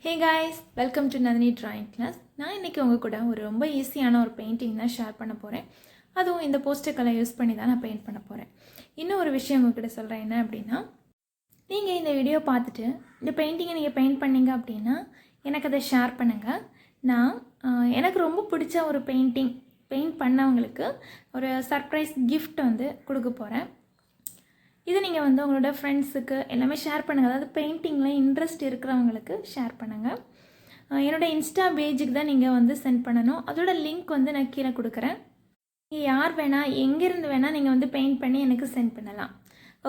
Hey guys, welcome to Nandini Drawing Class. நான் இன்னைக்கு உங்க கூட ஒரு ரொம்ப ஈஸியான ஒரு பெயிண்டிங் தான் ஷேர் பண்ண போறேன். அதுவும் இந்த போஸ்டர் கலர் யூஸ் பண்ணி தான் நான் பெயிண்ட் பண்ண போறேன். இன்னும் ஒரு விஷயம் உங்க கிட்ட சொல்றேன் என்ன அப்படினா, நீங்க இந்த வீடியோ பார்த்துட்டு இந்த பெயிண்டிங்கை நீங்க பெயிண்ட் பண்ணீங்க அப்படினா எனக்கு அதை ஷேர் பண்ணுங்க. நான் எனக்கு ரொம்ப பிடிச்ச ஒரு பெயிண்ட் பண்ணவங்களுக்கு ஒரு சர்ப்ரைஸ் gift வந்து கொடுக்க போறேன். இது நீங்கள் வந்து உங்களோட ஃப்ரெண்ட்ஸுக்கு எல்லாமே ஷேர் பண்ணுங்கள். அதாவது பெயிண்டிங்கில் இன்ட்ரெஸ்ட் இருக்கிறவங்களுக்கு ஷேர் பண்ணுங்கள். என்னோடய இன்ஸ்டா பேஜுக்கு தான் நீங்கள் வந்து சென்ட் பண்ணணும். அதோட லிங்க் வந்து நான் கீழே கொடுக்குறேன். நீங்கள் யார் வேணால் எங்கேருந்து வேணால் நீங்கள் வந்து பெயிண்ட் பண்ணி எனக்கு சென்ட் பண்ணலாம்.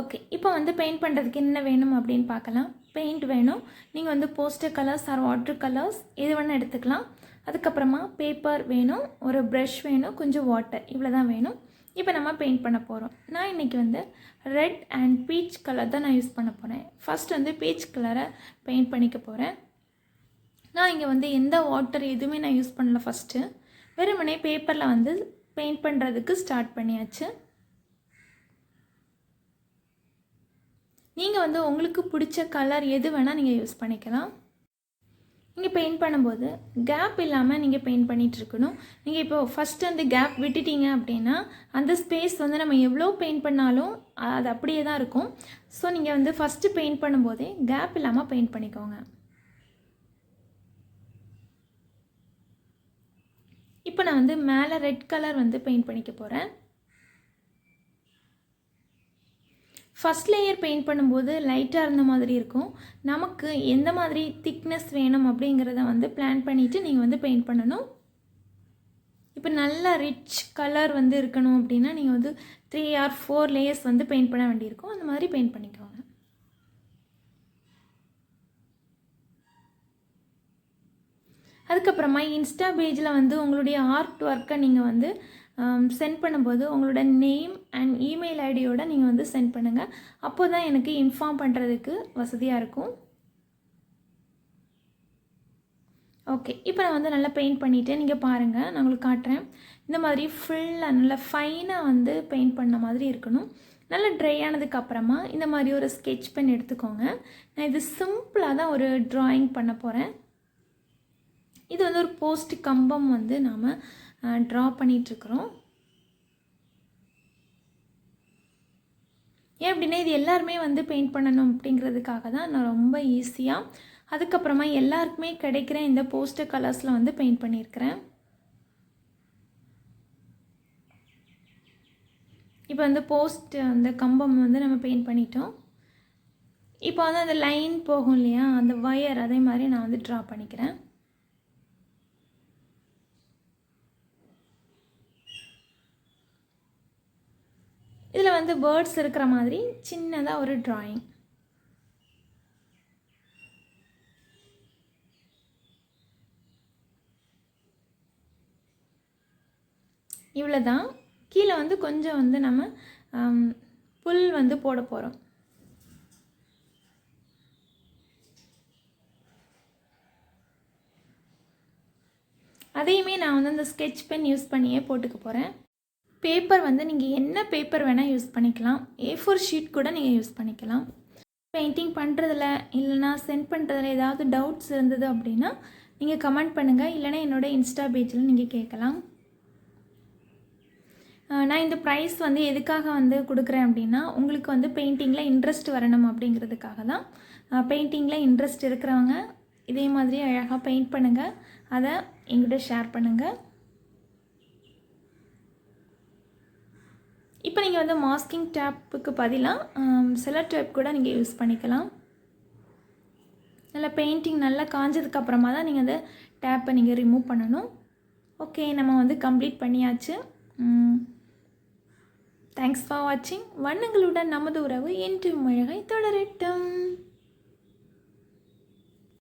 ஓகே, இப்போ வந்து பெயிண்ட் பண்ணுறதுக்கு என்ன வேணும் அப்படின்னு பார்க்கலாம். பெயிண்ட் வேணும். நீங்கள் வந்து poster colours R water colours எது வேணால் எடுத்துக்கலாம். அதுக்கப்புறமா பேப்பர் வேணும், ஒரு ப்ரஷ் வேணும், கொஞ்சம் வாட்டர், இவ்வளோ தான் வேணும். இப்போ நம்ம பெயிண்ட் பண்ண போகிறோம். நான் இன்றைக்கி வந்து ரெட் அண்ட் பீச் கலர் தான் நான் யூஸ் பண்ண போகிறேன். ஃபஸ்ட் வந்து பீச் கலரை பெயிண்ட் பண்ணிக்க போகிறேன். நான் இங்கே வந்து எந்த வாட்டர் எதுவுமே நான் யூஸ் பண்ணல. ஃபஸ்ட்டு வெறுமனே பேப்பரில் வந்து பெயிண்ட் பண்ணுறதுக்கு ஸ்டார்ட் பண்ணியாச்சு. நீங்கள் வந்து உங்களுக்கு பிடிச்ச கலர் எது வேணால் நீங்கள் யூஸ் பண்ணிக்கலாம். நீங்கள் பெயிண்ட் பண்ணும்போது கேப் இல்லாமல் நீங்கள் பெயிண்ட் பண்ணிகிட்ருக்கணும். நீங்கள் இப்போ ஃபஸ்ட்டு வந்து கேப் விட்டுட்டீங்க அப்படின்னா அந்த ஸ்பேஸ் வந்து நம்ம எவ்வளோ பெயிண்ட் பண்ணாலும் அது அப்படியே தான் இருக்கும். ஸோ நீங்கள் வந்து ஃபஸ்ட்டு பெயிண்ட் பண்ணும்போதே கேப் இல்லாமல் பெயிண்ட் பண்ணிக்கோங்க. இப்போ நான் வந்து மேலே ரெட் கலர் வந்து பெயிண்ட் பண்ணிக்க போகிறேன். ஃபஸ்ட் லேயர் பெயிண்ட் பண்ணும்போது லைட்டாக இருந்த மாதிரி இருக்கும். நமக்கு எந்த மாதிரி திக்னஸ் வேணும் அப்படிங்கிறத வந்து பிளான் பண்ணிவிட்டு நீங்கள் வந்து பெயிண்ட் பண்ணணும். இப்போ நல்லா ரிச் கலர் வந்து இருக்கணும் அப்படின்னா நீங்கள் வந்து 3 or 4 லேயர்ஸ் வந்து பெயிண்ட் பண்ண வேண்டியிருக்கும். அந்த மாதிரி பெயிண்ட் பண்ணிக்கோங்க. அதுக்கப்புறமா இன்ஸ்டா பேஜில் வந்து உங்களுடைய ஆர்ட் ஒர்க்கை நீங்கள் வந்து சென்ட் பண்ணும்போது உங்களோட நேம் அண்ட் இமெயில் ஐடியோடு நீங்கள் வந்து சென்ட் பண்ணுங்கள். அப்போ தான் எனக்கு இன்ஃபார்ம் பண்ணுறதுக்கு வசதியாக இருக்கும். ஓகே, இப்போ நான் வந்து நல்லா பெயிண்ட் பண்ணிவிட்டு நீங்கள் பாருங்கள், நான் உங்களுக்கு காட்டுறேன். இந்த மாதிரி ஃபுல்லாக நல்லா ஃபைனாக வந்து பெயிண்ட் பண்ண மாதிரி இருக்கணும். நல்லா ட்ரை ஆனதுக்கப்புறமா இந்த மாதிரி ஒரு ஸ்கெட்ச் பென் எடுத்துக்கோங்க. நான் இது சிம்பிளாக தான் ஒரு ட்ராயிங் பண்ண போகிறேன். இது வந்து ஒரு போஸ்ட் கம்பம் வந்து நாம் ட்ரா பண்ணிகிட்ருக்குறோம். ஏன் அப்படின்னா இது எல்லாருமே வந்து பெயிண்ட் பண்ணணும் அப்படிங்கிறதுக்காக தான் நான் ரொம்ப ஈஸியாக அதுக்கப்புறமா எல்லாருக்குமே கிடைக்கிற இந்த போஸ்டர் கலர்ஸில் வந்து பெயிண்ட் பண்ணியிருக்கிறேன். இப்போ வந்து அந்த கம்பம் வந்து நம்ம பெயிண்ட் பண்ணிட்டோம். இப்போ வந்து அந்த லைன் போகும் இல்லையா, அந்த வயர், அதே மாதிரி நான் வந்து ட்ரா பண்ணிக்கிறேன். இதில் வந்து பேர்ட்ஸ் இருக்கிற மாதிரி சின்னதாக ஒரு ட்ராயிங். இவ்வளோ தான். கீழே வந்து கொஞ்சம் வந்து நம்ம புல் வந்து போட போகிறோம். அதையுமே நான் வந்து அந்த ஸ்கெட்ச் பென் யூஸ் பண்ணியே போட்டுக்க போகிறேன். பேப்பர் வந்து நீங்கள் என்ன பேப்பர் வேணால் யூஸ் பண்ணிக்கலாம். A4 ஷீட் கூட நீங்கள் யூஸ் பண்ணிக்கலாம். பெயிண்டிங் பண்ணுறதில் இல்லைனா சென்ட் பண்ணுறதுல ஏதாவது டவுட்ஸ் இருந்தது அப்படின்னா நீங்கள் கமெண்ட் பண்ணுங்கள். இல்லைனா என்னோடய இன்ஸ்டா பேஜில் நீங்கள் கேட்கலாம். நான் இந்த ப்ரைஸ் வந்து எதுக்காக வந்து கொடுக்குறேன் அப்படின்னா, உங்களுக்கு வந்து பெயிண்டிங்கில் இன்ட்ரெஸ்ட் வரணும் அப்படிங்கிறதுக்காக தான். பெயிண்டிங்கில் இன்ட்ரெஸ்ட் இருக்கிறவங்க இதே மாதிரி அழகாக பெயிண்ட் பண்ணுங்கள். அதை எங்கிட்ட ஷேர் பண்ணுங்கள். இப்போ நீங்கள் வந்து மாஸ்கிங் டேப்புக்கு பதிலாக செலர் டேப் கூட நீங்கள் யூஸ் பண்ணிக்கலாம். நல்லா பெயிண்டிங் நல்லா காஞ்சதுக்கப்புறமா தான் நீங்கள் அந்த டேப்பை நீங்கள் ரிமூவ் பண்ணணும். ஓகே, நம்ம வந்து கம்ப்ளீட் பண்ணியாச்சு. தேங்க்ஸ் ஃபார் வாட்சிங். வண்ணங்களுடன் நமது உறவு என்றும் அழகாய் தொடரட்டும்.